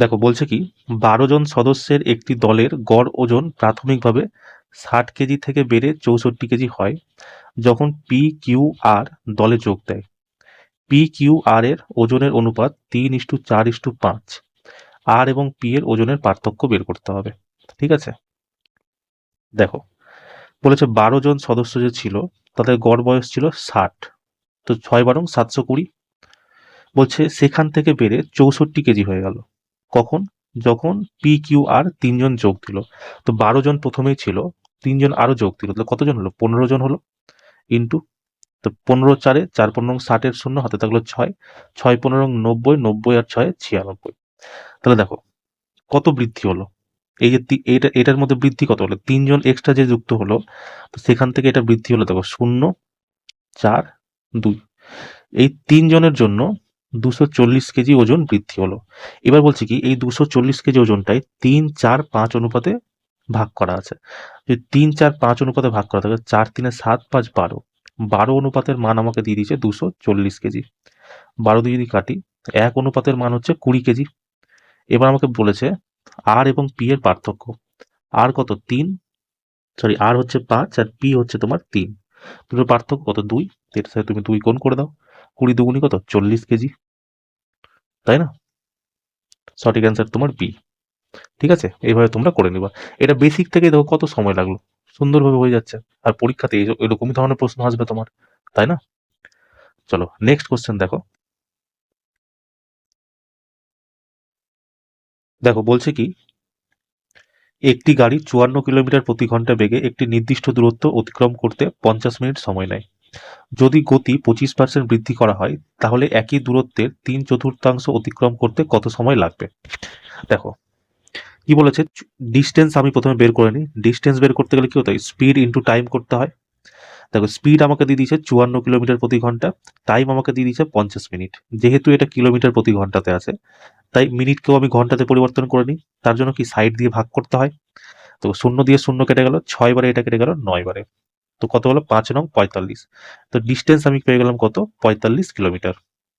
দেখো বলছে কি, 12 জন সদস্যের একটি দলের গড় ওজন প্রাথমিকভাবে 60 কেজি থেকে বেড়ে 64 কেজি হয় যখন পি কিউ আর দলে যোগ দেয়। পি কিউ আর এর ওজনের অনুপাত 3:4:5। আর এবং পি এর ওজনের পার্থক্য বের করতে হবে। ঠিক আছে, দেখো বলেছে 12 জন সদস্য যে ছিল, তাদের গড় বয়স ছিল 60। তো 6 বারং 720। বলছে সেখান থেকে বেড়ে 64 কেজি হয়ে গেল কখন? যখন পি কিউ আর 3 জন যোগ দিল। তো 12 জন প্রথমেই ছিল, 3 জন আরো যোগ দিল, তাহলে কতজন হলো? 15 জন হলো। ইন্টু, তো 15 4 4 15 60 এর শূন্য, হাতে থাকলো 6, 6 15 90, 90 আর 6 96। তাহলে দেখো কত বৃদ্ধি হলো। এই যে এটার মধ্যে বৃদ্ধি কত হলো? 3 জন এক্সট্রা যে যুক্ত হলো, তো সেখান থেকে এটা বৃদ্ধি হলো দেখো 0 4 2। এই 3 জনের জন্য 240 কেজি ওজন বৃদ্ধি হলো। এবার বলছি কি, এই 240 কেজি ওজনটাই 3 4 5 অনুপাতে ভাগ করা আছে। যদি 3 4 5 অনুপাতে ভাগ করা থাকে, 4 3 7 5 12, 12 অনুপাতের মান আমাকে দিয়ে দিয়েছে 240 কেজি। 12 দিয়ে যদি কাটি, 1 অনুপাতের মান হচ্ছে 20 কেজি। এবার আমাকে বলেছে আর এবং পি এর পার্থক্য। আর কত? 3, সরি আর হচ্ছে 5 আর পি হচ্ছে তোমার 3, দুটোর পার্থক্য কত? 2। এর সাথে তুমি 2 গুণ করে দাও, 20 দুগুণি কত? 40 কেজি, তাই না? সঠিক অ্যান্সার তোমার বি। ঠিক আছে, এইভাবে তোমরা করে নিবা। এটা বেসিক থেকে দেখো কত সময় লাগলো, সুন্দরভাবে হয়ে যাচ্ছে। আর পরীক্ষাতে এরকমই ধরনের প্রশ্ন আসবে তোমার, তাই না? চলো নেক্সট কোশ্চেন দেখো। দেখো বলছে কি, একটি গাড়ি 54 কিলোমিটার প্রতি ঘন্টা বেগে একটি নির্দিষ্ট দূরত্ব অতিক্রম করতে 50 মিনিট সময় নেয়। যদি গতি 25% বৃদ্ধি করা হয়, তাহলে একই দূরত্বের 3/4 অতিক্রম করতে কত সময় লাগবে? দেখো কি বলেছে, ডিস্টেন্স আমি প্রথমে বের করে নিই। ডিস্টেন্স বের করতে গেলে কি হতে হয়? স্পিড ইন্টু টাইম করতে হয়। দেখো স্পিড আমাকে দিয়ে দিয়েছে 54 কিলোমিটার প্রতি ঘন্টা, টাইম আমাকে দিয়ে দিয়েছে 50 মিনিট। যেহেতু এটা কিলোমিটার প্রতি ঘন্টাতে আছে, তাই মিনিটকেও আমি ঘন্টাতে পরিবর্তন করে নিই। তার জন্য কি সাইড দিয়ে ভাগ করতে হয়। তো 0 দিয়ে 0 কেটে গেল, 6 বারে এটা কেটে গেল 9 বারে। তো কত হলো? 5 নং 45। তো ডিস্টেন্স আমি পেয়ে গেলাম কত? 45 কিলোমিটার।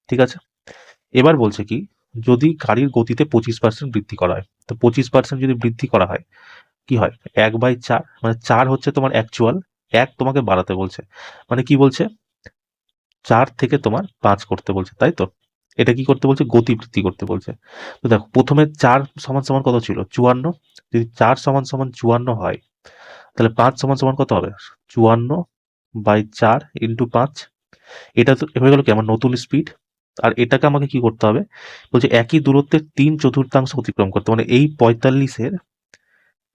ঠিক আছে, এবার বলছে কি, যদি গাড়ির গতিতে 25% বৃদ্ধি করা হয়, তো 25% যদি বৃদ্ধি করা হয় কি হয়? 1/4, মানে 4 হচ্ছে তোমার অ্যাকচুয়াল, 1 তোমাকে বাড়াতে বলছে। মানে কি বলছে? 4 থেকে তোমার 5 করতে বলছে, তাই তো? এটা কি করতে বলছে? গতি বৃদ্ধি করতে বলছে। তো দেখো প্রথমে 4 সমান সমান কত ছিল? 54। যদি 4 সমান সমান 54 হয়, তাহলে 5 সমান সমান কত হবে? 54/4 ইন্টু 5। এটা তো হয়ে গেল কি আমার নতুন স্পিড। আর এটাকে আমাকে কি করতে হবে? বলছে একই দূরত্বের 3/4 অতিক্রম করতে, মানে এই 45-এর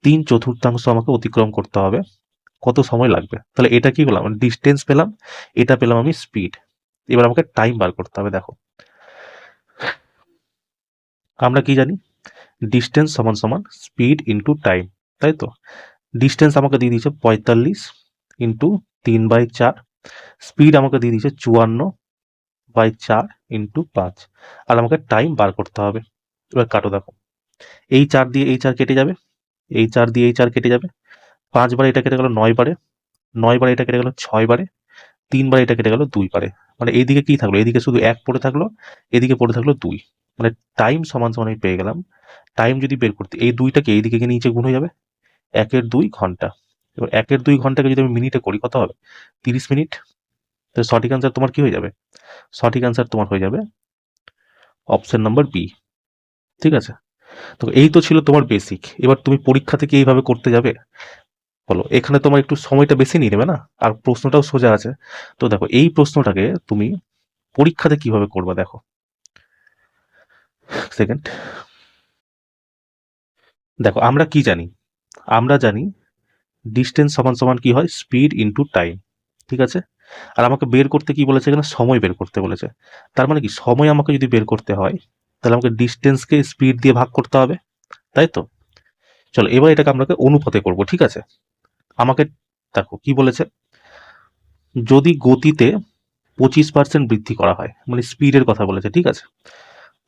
3/4 আমাকে অতিক্রম করতে হবে। কত সময় লাগবে? তাহলে এটা কি পেলাম? ডিস্টেন্স পেলাম, এটা পেলাম আমি স্পিড। এবার আমাকে টাইম বার করতে হবে। দেখো আমরা কি জানি? ডিস্টেন্স সমান সমান স্পিড ইন্টু টাইম, তাই তো? ডিস্টেন্স আমাকে দিয়ে দিয়েছে 45 ইন্টু 3/4, স্পিড আমাকে দিয়ে দিয়েছে 54/4 ইন্টু 5, আর আমাকে টাইম বার করতে হবে। এবার কাটো দেখো, এই 4 দিয়ে এই 4 কেটে যাবে, এই 4 দিয়ে এই 4 কেটে যাবে, 5 বারে এটা কেটে গেল 9 বারে, 9 বারে এটা কেটে গেল 6 বারে, 3 বারে এটা কেটে গেল 2 বারে। মানে এইদিকে কি থাকলো? এদিকে শুধু 1 পড়ে থাকলো, এদিকে পড়ে থাকলো 2। মানে টাইম সমান সমান আমি পেয়ে গেলাম। টাইম যদি বের করতে, এই 2টাকে এইদিকে গিয়ে নিচে গুণ হয়ে যাবে, 1/2 ঘন্টা। এবার 1/2 ঘন্টাকে যদি আমি মিনিটে করি, কত হবে? 30 মিনিট। তো সঠিক অ্যান্সার তোমার কি হয়ে যাবে? সঠিক অ্যান্সার তোমার হয়ে যাবে অপশন নাম্বার বি। ঠিক আছে, তো এই তো ছিল তোমার বেসিক। এবার তুমি পরীক্ষা থেকে এইভাবে করতে যাবে? বলো, এখানে তোমার একটু সময়টা বেশি নিয়ে নেবে না? আর প্রশ্নটাও সোজা আছে। তো দেখো এই প্রশ্নটাকে তুমি পরীক্ষাতে কিভাবে করবা দেখো। সেকেন্ড, দেখো আমরা কি জানি? আমরা জানি ডিস্টেন্স সমান সমান কি হয়? Speed into time. ঠিক আছে, আর আমাকে বের করতে কি বলেছে? এখানে সময় বের করতে বলেছে। তার মানে কি, সময় আমাকে যদি বের করতে হয়, তাহলে আমাকে ডিস্টেন্সকে স্পিড দিয়ে ভাগ করতে হবে, তাই তো? চলো এবার এটাকে আমরা অনুপাতে করব। ঠিক আছে, আমাকে দেখো কি বলেছে, যদি গতিতে 25% বৃদ্ধি করা হয়, মানে স্পিডের কথা বলেছে। ঠিক আছে,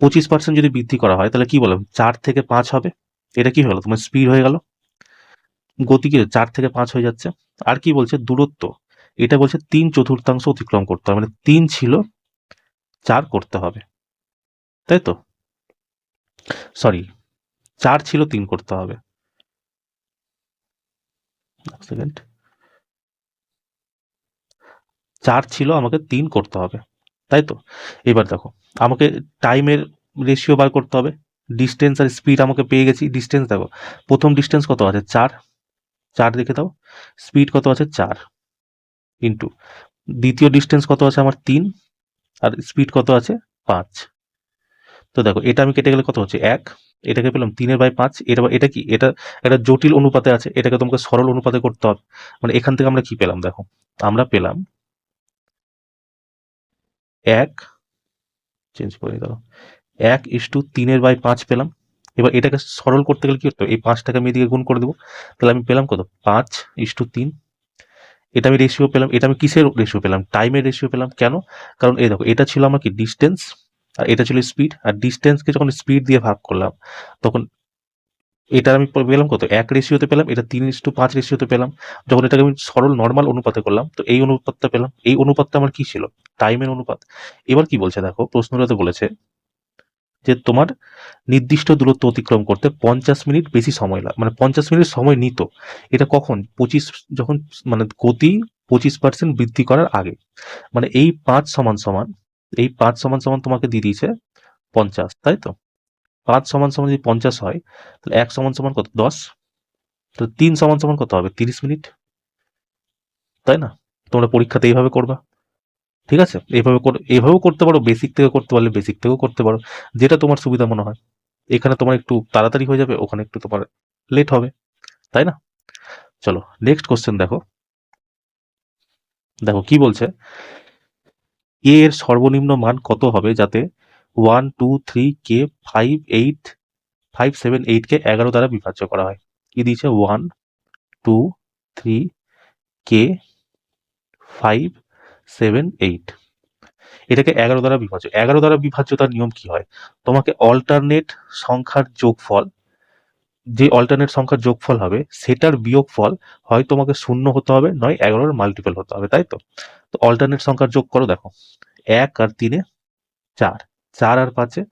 25% যদি বৃদ্ধি করা হয়, তাহলে কি বললাম? 4 থেকে 5 হবে। এটা কি হলো? তোমার স্পিড হয়ে গেল। গতি কি 4 থেকে 5 হয়ে যাচ্ছে। আর কি বলছে? দূরত্ব, এটা বলছে 3/4 অতিক্রম করতে হবে, মানে 3 ছিল 4 করতে হবে, তাই তো? সরি, 4 ছিল 3 করতে হবে। এক সেকেন্ড, 4 ছিল আমাকে 3 করতে হবে, তাই তো? এবার দেখো, আমাকে টাইমের রেশিও বার করতে হবে। ডিস্টেন্স আর স্পিড আমাকে পেয়ে গেছি। ডিস্টেন্স দেখো, প্রথম ডিস্টেন্স কত আছে? 4, 4 দেখে দাও। স্পিড কত আছে? 4 ইন্টু দ্বিতীয় ডিস্টেন্স কত আছে আমার? 3, আর স্পিড কত আছে? 5। তো দেখো এটা আমি কেটে গেলে কত হচ্ছে? 1। এটাকে পেলাম 3/5। এটা কি? এটা একটা জটিল অনুপাতে আছে, এটাকে তোমাকে সরল অনুপাতে করতে হবে। মানে এখান থেকে আমরা কি পেলাম দেখো, আমরা পেলাম 1, চেঞ্জ করে দাও, 1:3/5 পেলাম। এবার এটাকে সরল করতে গেলে কি করতে হবে? এই 5টাকে আমি এদিকে গুণ করে দেবো। তাহলে আমি পেলাম কত? 5:3। এটা আমি রেশিও পেলাম। এটা আমি কিসের রেশিও পেলাম? টাইমের রেশিও পেলাম। কেন? কারণ এই দেখো, এটা ছিল আমার কি? ডিস্টেন্স, আর এটা ছিল স্পিড। আর ডিস্টেন্সকে যখন স্পিড দিয়ে ভাগ করলাম, তখন এটা আমি পেলাম কত? 1 রেশিওতে পেলাম। এটা 3:5 রেশিওতে পেলাম। যখন এটাকে আমি সরল নর্মাল অনুপাতে করলাম, তো এই অনুপাতটা পেলাম। এই অনুপাতটা আমার কি ছিল? টাইমের অনুপাত। এবার কি বলছে দেখো, প্রশ্নটাতে বলেছে যে তোমার নির্দিষ্ট দূরত্ব অতিক্রম করতে 50 মিনিট বেশি সময় লাগে, মানে 50 মিনিট সময় নিত। এটা কখন? 25, যখন মানে গতি 25% বৃদ্ধি করার আগে। মানে এই 5 সমান সমান, এই 5 সমান সমান তোমাকে দিয়ে দিয়েছে 50, তাই তো? 5 সমান সমান যদি 50 হয়, তাহলে 1 সমান সমান কত? 10। তো 3 সমান সমান কত হবে? 30 মিনিট, তাই না? তোমরা পরীক্ষাতে এইভাবে করবা, ঠিক আছে? এইভাবেও করতে পারো, বেসিক থেকে করতে পারলে বেসিক থেকেও করতে পারো, যেটা তোমার সুবিধা মনে হয়। এখানে তোমার একটু তাড়াতাড়ি হয়ে যাবে, ওখানে একটু তোমার লেট হবে, তাই না? চলো নেক্সট কোশ্চেন দেখো। দেখো কি বলছে, কে এর সর্বনিম্ন মান কত হবে যাতে 1 2 3 কে 5 8 5 7 8 কে 11 দ্বারা বিভাজ্য করা হয়? কি দিয়েছে? 1 2 3 কে 5 7 8, এটাকে 11 দ্বারা বিভাজ্য। 11 দ্বারা বিভাজ্যতার নিয়ম কি হয়? তোমাকে অল্টারনেট সংখ্যার যোগফল, যে অল্টারনেট সংখ্যার যোগফল হবে সেটার বিয়োগফল হয় তোমাকে 0 হতে হবে, নয় 11-এর মাল্টিপল হতে হবে, তাই তো? তো অল্টারনেট সংখ্যার যোগ করো, দেখো 1 আর 3-এ 4, 4 আর 5-এ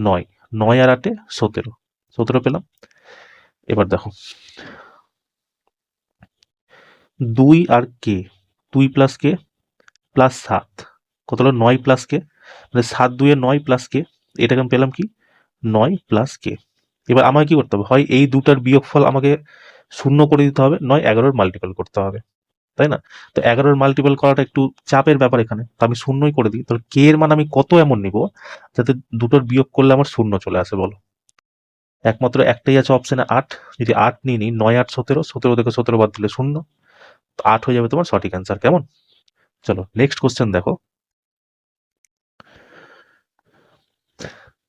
9, 9 আর 8-এ 17, 17 পেলাম। এবার দেখো 2 আর কে, 2 প্লাস কে প্লাস 7, কত হলো? 9 প্লাস কে, মানে 7 2-এ 9 প্লাস কে, এটাকে আমি পেলাম কি? 9 প্লাস কে। এবার আমাকে কি করতে হবে? হয় এই দুটার বিয়োগফল আমাকে 0 করে দিতে হবে, নয় 11-এর মাল্টিপল করতে হবে, তাই না? তো 11-এর মাল্টিপল করাটা একটু চাপের ব্যাপার এখানে, তো আমি 0ই করে দিই। তাহলে কে এর মান আমি কত এমন নিব যাতে দুটোর বিয়োগ করলে আমার 0 চলে আসে, বলো? একমাত্র একটাই আছে অপশনে 8, যদি 8 নিয়ে নিই, 9 8 17, 17 থেকে 17 বাদ দিলে 0, তো 8 হয়ে যাবে তোমার সঠিক অ্যান্সার। কেমন? চলো নেক্সট কোশ্চেন দেখো।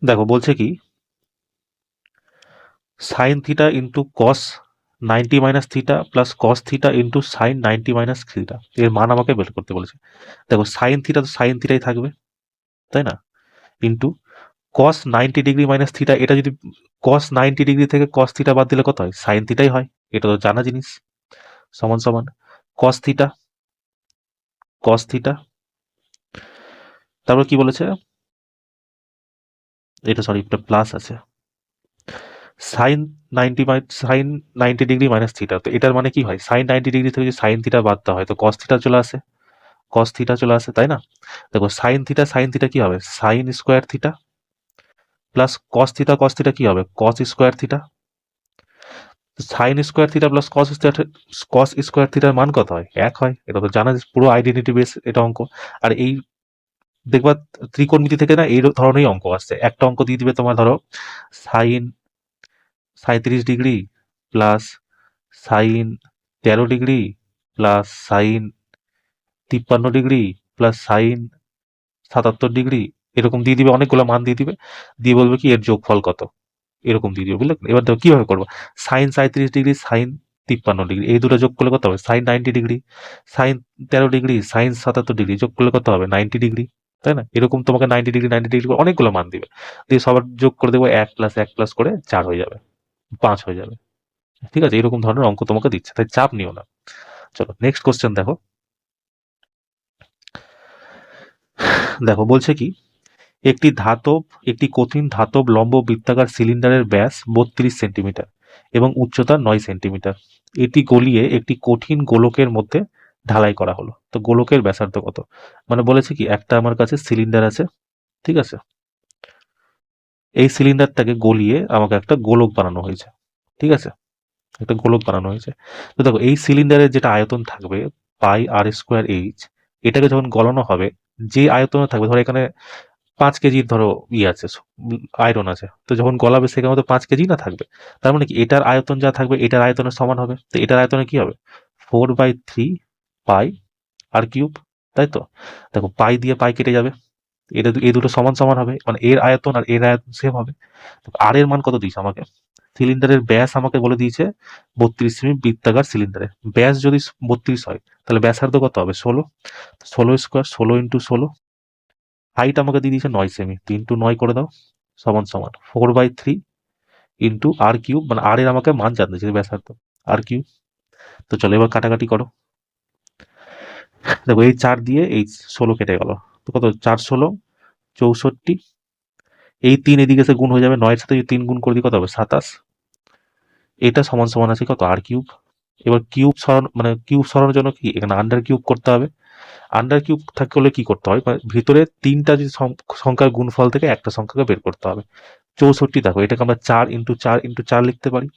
দেখো বলছে কি, sine theta into cos 90 minus theta plus cos theta into sign 90 minus theta, এর মান আমাকে বের করতে বলেছে। দেখো সাইন থিটা তো সাইন থিটাই থাকবে, তাই না? Into cos 90 degree minus theta, এটা যদি কস 90 ডিগ্রি থেকে কস থিটা বাদ দিলে কত হয়? সাইন থিটাই হয়, এটা তো জানা জিনিস। সমান সমান কস থিটা, কস থিটা, তারপর কি বলেছে? এটা সরি, এটা প্লাস আছে, sine 90 sine 90 degree minus theta. তো এটার মানে কি হয়? সাইন 90 ডিগ্রি থেকে যদি সাইন থিটা বাদ দেওয়া হয় তো কস থিটা চলে আসে, কস থিটা চলে আসে, তাই না? দেখো সাইন থিটা কি হবে? Sine square theta plus cos theta কি হবে? Cos square theta. Sine square theta plus cos square থিটার মান কত হয়? 1 হয়, এটা তো জানা, পুরো আইডেন্টিটি বেস এটা অঙ্ক। আর এই দেখবা ত্রিকোণমিতি থেকে না এই ধরনেরই অঙ্ক আসছে, একটা অঙ্ক দিয়ে দিবে তোমার, ধরো sine 37 degree plus sine 13 degree plus sine 53 degree plus sine 77 degree, এরকম দিয়ে দিবে, অনেকগুলো মান দিয়ে দিবে, দিয়ে বলবে কি এর যোগফল কত, এরকম দিয়ে দিবে, বুঝলে? এবার দেখো কিভাবে করবো। সাইন 37 ডিগ্রি সাইন 53 ডিগ্রি, এই দুটো যোগ করলে কত হবে? Sine 90 degree, sine 13 degree sine 77 degree যোগ করলে কত হবে? 90 ডিগ্রি, তাই না? এরকম তোমাকে 90 ডিগ্রি 90 ডিগ্রি করে অনেকগুলো মান দিবে, দিয়ে সবার যোগ করে দেবো 1 প্লাস 1 প্লাস করে 4 হয়ে যাবে, 5 হয়ে যাবে, ঠিক আছে? এরকম ধরনের অঙ্ক তোমাকে দিচ্ছে, তাই চাপ নিও না। চলো নেক্সট কোশ্চেন দেখো। দেখো বলছে কি, একটি কঠিন ধাতব লম্ব বৃত্তাকার সিলিন্ডারের ব্যাস 32 সেন্টিমিটার এবং উচ্চতা 9 সেন্টিমিটার। এটি গলিয়ে একটি কঠিন গোলকের মধ্যে ঢালাই করা হলো। তো গোলকের ব্যাসার্ধ কত? মানে বলেছে কি, একটা আমার কাছে সিলিন্ডার আছে, ঠিক আছে? এই সিলিন্ডারটাকে গলিয়ে আমাকে একটা গোলক বানানো হয়েছে, ঠিক আছে? একটা গোলক বানানো হয়েছে। তো দেখো এই সিলিন্ডারের যেটা আয়তন থাকবে পাই আর স্কোয়ার এইচ, এটাকে যখন গলানো হবে, যে আয়তনে থাকবে, ধরো এখানে 5 কেজির ধরো আছে, আয়রন আছে, তো যখন গলাবে সেখানে মতো 5 কেজি না থাকবে, তার মানে কি এটার আয়তন যা থাকবে এটার আয়তনের সমান হবে। তো এটার আয়তনে কি হবে? 4/3 পাই আর কিউব, তাই তো? দেখো পাই দিয়ে পাই কেটে যাবে, এই দুটো সমান সমান হবে, মানে এর আয়তন আর এর আয়তন সেম হবে। আর এর মান কত দিয়েছে আমাকে? সিলিন্ডারের ব্যাস আমাকে বলে দিয়েছে 32 সেমি, বৃত্তাকার সিলিন্ডারে ব্যাস যদি 32 হয় তাহলে ব্যাসার্ধ কত হবে? 16, 16 স্কোয়ার, 16 × 16। হাইট আমাকে দিয়ে দিয়েছে 9 সেমি, 3 × 9 করে দাও, সমান সমান 4/3 ইন্টু আর কিউব, মানে আর এর আমাকে মান জানতে চাই, ব্যাসার্ধ আর কিউব। তো চলো এবার কাটাকাটি করো। দেখো এই 4 দিয়ে এই 16 কেটে গেল, তো কত? 4 16 64, এই 3 এদিকে এসে গুণ হয়ে যাবে, 9 এর সাথে যদি 3 গুণ করে দিই কত হবে 27। এটা সমান সমান আছে কত আর কিউব। এবার কিউব সরানো মানে কিউব সরানোর জন্য কি এখানে আন্ডার কিউব করতে হবে। আন্ডার কিউব থাকলে কি করতে হয়, মানে ভিতরে 3টা যদি সংখ্যার গুণফল থেকে একটা সংখ্যাকে বের করতে হবে। 64 দেখো, এটাকে আমরা 4 × 4 × 4 লিখতে পারি।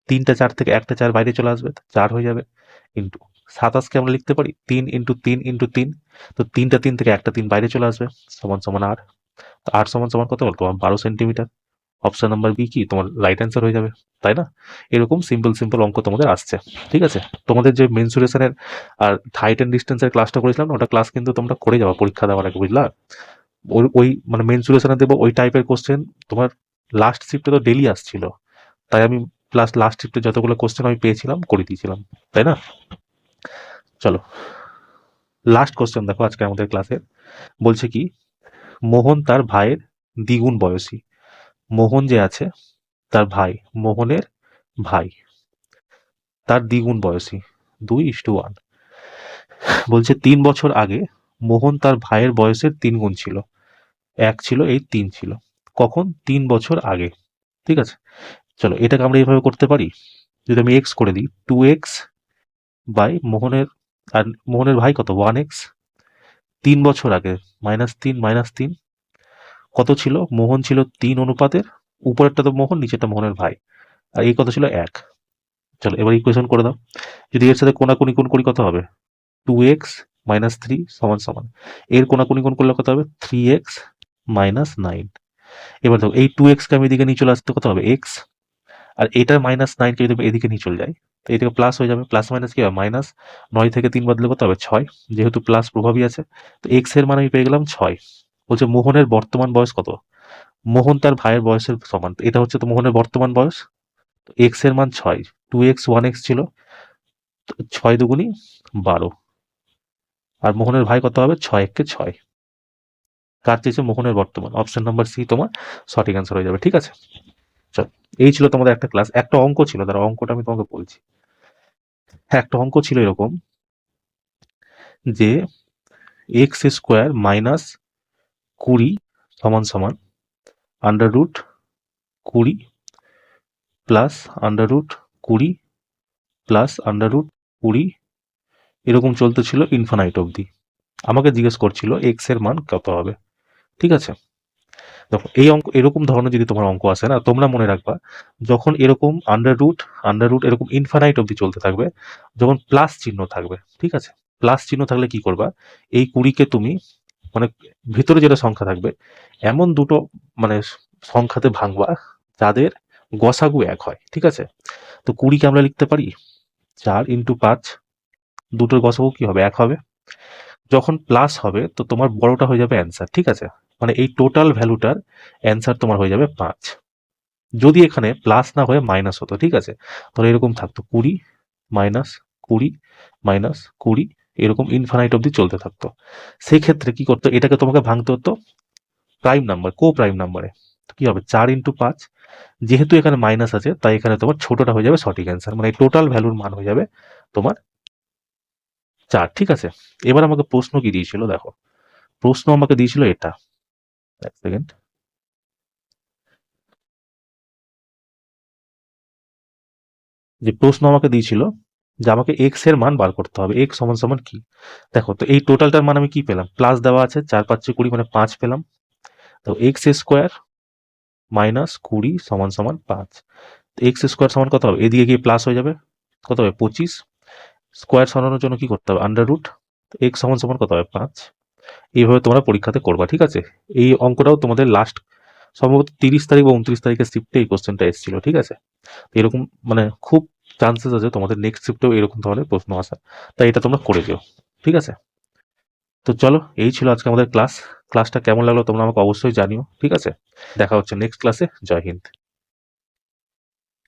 3টা 4 থেকে একটা 4 বাইরে চলে আসবে, 4 হয়ে যাবে। ইন্টু 27কে আমরা লিখতে পারি 3 × 3 × 3। তো 3টা 3 থেকে একটা 3 বাইরে চলে আসবে, সমান সমান আর। তো আর সমান সমান কত বল তোমার 12 সেন্টিমিটার। অপশন নাম্বার বি কি তোমার রাইট অ্যান্সার হয়ে যাবে, তাই না? এরকম সিম্পল সিম্পল অঙ্ক তোমাদের আসছে, ঠিক আছে? তোমাদের যে মেনসুরেশনের আর হাইট অ্যান্ড ডিস্টেন্সের ক্লাসটা করেছিলাম না, ওটা ক্লাস কিন্তু তোমরা করে যাওয়া পরীক্ষা দেওয়ার আগে, বুঝলা? ওই মানে মেনসুরেশনে দেবো ওই টাইপের কোশ্চেন তোমার লাস্ট শিফটে তো ডেলি আসছিল, তাই আমি প্লাস লাস্ট শিফটে যতগুলো কোশ্চেন আমি পেয়েছিলাম করে দিয়েছিলাম, তাই না? চলো লাস্ট কোশ্চেন দেখো আজকে আমাদের ক্লাসের। বলছে কি, মোহন তার ভাইয়ের দ্বিগুণ বয়সী। মোহন যে আছে তার ভাই, মোহনের ভাই তার দ্বিগুণ বয়সী, 2:1। বলছে 3 বছর আগে মোহন তার ভাইয়ের বয়সের 3 গুণ ছিল। 1 ছিল, এই 3 ছিল। কখন? 3 বছর আগে, ঠিক আছে? চলো এটাকে আমরা এইভাবে করতে পারি। যদি আমি এক্স করে দিই 2x বাই মোহনের, আর মোহনের ভাই কত 1x। 3 বছর আগে -3 কত ছিল? মোহন ছিল 3 অনুপাতের, উপরেরটা তো মোহন, নিচেরটা মোহনের ভাই, আর এই কত ছিল 1। চলো এবার ইকুয়েশন করে দাও। যদি এর সাথে কোনাকুনি গুণ করি কত হবে 2x - 3 সমান সমান, এর কোনাকুনি গুণ করলে কত হবে 3x - 9। এবার দেখো এই 2x কে আমি এদিকে নিয়ে চলে আসতে কত হবে x, আর এটার -9 কে যদি এদিকে নিয়ে চলে যাই তো এদিকে প্লাস হয়ে যাবে, প্লাস মাইনাস কি হবে মাইনাস। 9 থেকে 3 বদলে কত হবে 6, যেহেতু প্লাস প্রভাবই আছে। তো x এর মান আমি পেয়ে গেলাম 6। বলছে মোহনের বর্তমান বয়স কত? মোহন তার ভাইয়ের বয়সের সমান, তো এটা হচ্ছে তো মোহনের বর্তমান বয়স। তো x এর মান 6, 2x 1x ছিল, 6 দুগুণী 12, আর মোহনের ভাই কত হবে 6 একে 6। কার চেয়েছে? মোহনের বর্তমান। অপশন নাম্বার সি তোমার সঠিক অ্যান্সার হয়ে যাবে, ঠিক আছে? চল, এই ছিল তোমাদের একটা ক্লাস। একটা অঙ্ক ছিল, তার অঙ্কটা আমি তোমাকে বলছি। একটা অঙ্ক ছিল এরকম যে x² - 20 সমান সমান √20 প্লাস √20 প্লাস √20 এরকম চলতেছিল ইনফানাইট অবধি। আমাকে জিজ্ঞেস করছিল এক্স এর মান কত হবে, ঠিক আছে? দেখো এই অঙ্ক, এরকম ধরনের যদি তোমার অঙ্ক আসে না, তোমরা মনে রাখবা যখন এরকম আন্ডার রুট এরকম ইনফানাইট অবধি চলতে থাকবে, যখন প্লাস চিহ্ন থাকবে, ঠিক আছে? প্লাস চিহ্ন থাকলে কি করবা, এই 20কে তুমি মানে ভিতরে যেটা সংখ্যা থাকবে এমন দুটো মানে সংখ্যাতে ভাঙবা যাদের গসাগু 1 হয়, ঠিক আছে? তো 20কে আমরা লিখতে পারি 4 × 5, দুটোর গসাগু কি হবে 1 হবে। যখন প্লাস হবে তো তোমার বড়টা হয়ে যাবে অ্যান্সার, ঠিক আছে? মানে এই টোটাল ভ্যালুটার অ্যান্সার তোমার হয়ে যাবে 5। যদি এখানে প্লাস না হয়ে মাইনাস হতো, ঠিক আছে, তাহলে এরকম থাকতো 20 - 20 - 20 এরকম ইনফানাইট অবধি চলতে থাকতো। সেই ক্ষেত্রে কি করতো, এটাকে তোমাকে ভাঙতে হতো প্রাইম নাম্বার, কো প্রাইম নাম্বারে। কি হবে 4 × 5, যেহেতু এখানে মাইনাস আছে তাই এখানে তোমার ছোটটা হয়ে যাবে সঠিক অ্যান্সার, মানে টোটাল ভ্যালুর মান হয়ে যাবে তোমার 4, ঠিক আছে? এবার আমাকে প্রশ্ন কি দিয়েছিল দেখো, প্রশ্ন আমাকে দিয়েছিল এটা, এক সেকেন্ড। যে প্রশ্ন আমাকে দিয়েছিল যে আমাকে এক্স এর মান বার করতে হবে, এক্স সমান সমান কি। দেখো তো এই টোটালটার মান আমি কি পেলাম, প্লাস দেওয়া আছে 4 × 5 = 20 মানে 5 পেলাম। তো x² - 20 সমান সমান 5। x² সমান কত হবে, এদিকে গিয়ে প্লাস হয়ে যাবে, কত হবে 25। স্কোয়ার সরানোর জন্য কি করতে হবে আন্ডার রুট, এক্স সমান সমান কত হবে 5। এইভাবে তোমরা পরীক্ষাতে করবা, ঠিক আছে? এই অঙ্কটাও তোমাদের লাস্ট সম্ভবত 30 তারিখ বা 29 তারিখের শিফটে এই কোশ্চেনটা এসেছিল, ঠিক আছে? এরকম মানে খুব চান্সেস আছে তোমাদের নেক্সট শিফটেও এরকম ধরনের প্রশ্ন আসা, তাই এটা তোমরা করে যেও, ঠিক আছে? তো চলো এই ছিল আজকে আমাদের ক্লাস। ক্লাসটা কেমন লাগলো তোমরা আমাকে অবশ্যই জানিও, ঠিক আছে? দেখা হচ্ছে নেক্সট ক্লাসে। জয় হিন্দ।